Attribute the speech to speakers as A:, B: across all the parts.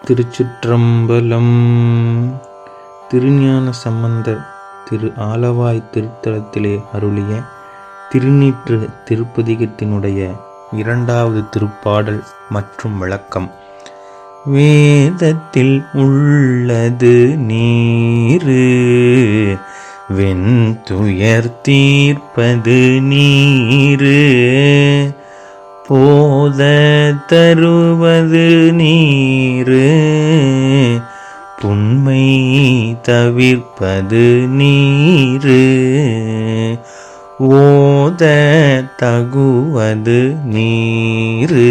A: திருச்சிற்றம்பலம். திருஞான சம்பந்தர் திரு ஆலவாய் திருத்தலத்திலே அருளிய திருநீற்று திருப்பதிகத்தினுடைய இரண்டாவது திருப்பாடல் மற்றும் விளக்கம். வேதத்தில் உள்ளது நீரு, வெண்துயர் தீர்ப்பது நீரு, போத தருவது நீரு, புண்மை தவிர்ப்பது நீரு, ஓத தகுவது நீரு,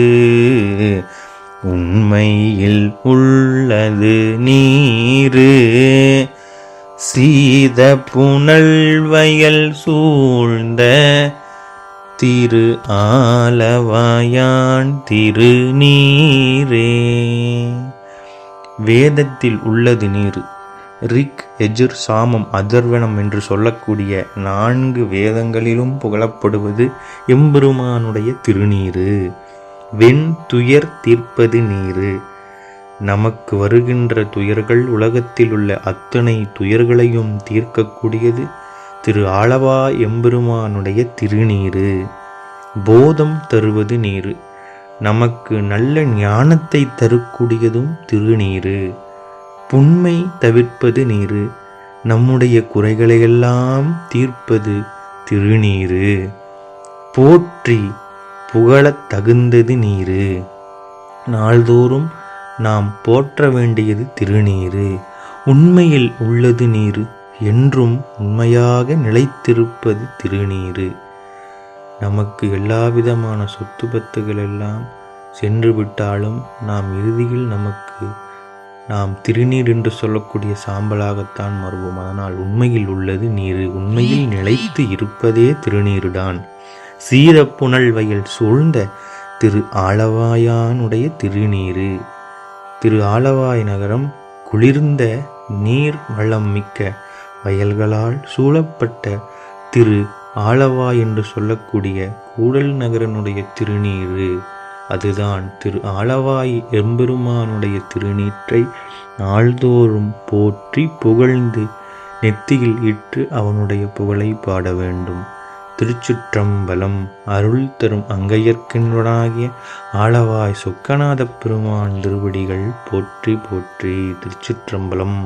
A: உண்மையில் உள்ளது நீரு, சீத புனல் வயல் சூழ்ந்த திரு ஆலவாயான் திருநீரே. வேதத்தில் உள்ளது நீர். ரிக், எஜுர், சாமம், அதர்வனம் என்று சொல்லக்கூடிய 4 வேதங்களிலும் புகழப்படுவது எம்பெருமானுடைய திருநீரு. வெண் துயர் தீர்ப்பது நீரு. நமக்கு வருகின்ற துயர்கள், உலகத்தில் உள்ள அத்தனை துயர்களையும் தீர்க்கக்கூடியது திரு ஆலவா எம்பெருமானுடைய திருநீரு. போதம் தருவது நீரு. நமக்கு நல்ல ஞானத்தை தரக்கூடியதும் திருநீரு. புண்மை தவிர்ப்பது நீரு. நம்முடைய குறைகளையெல்லாம் தீர்ப்பது திருநீரு. போற்றி புகழத் தகுந்தது நீரு. நாள்தோறும் நாம் போற்ற வேண்டியது திருநீரு. உண்மையில் உள்ளது நீரு. என்றும் உண்மையாக நிலைத்திருப்பது திருநீரு. நமக்கு எல்லாவிதமான சொத்து பத்துகள் எல்லாம் சென்று விட்டாலும் நாம் இறுதியில் நாம் திருநீர் என்று சொல்லக்கூடிய சாம்பலாகத்தான் மாறுவோம். அதனால் உண்மையில் உள்ளது நீரு. உண்மையில் நிலைத்து இருப்பதே திருநீருதான். சீரப்புணல் வயல் சூழ்ந்த திரு ஆலவாயானுடைய திருநீரு. திரு ஆலவாய் நகரம் குளிர்ந்த நீர் வளம் மிக்க வயல்களால் சூழப்பட்ட திரு ஆலவாய் என்று சொல்லக்கூடிய கூடல் நகரனுடைய திருநீரு. அதுதான் திரு ஆலவாய் எம்பெருமானுடைய திருநீற்றை நாள்தோறும் போற்றி புகழ்ந்து நெத்தியில் இட்டு அவனுடைய புகழை பாட வேண்டும். திருச்சிற்றம்பலம். அருள் தரும் அங்கையர்க்கின்றாகிய ஆலவாய் சொக்கநாத பெருமான் திருவடிகள் போற்றி போற்றி. திருச்சிற்றம்பலம்.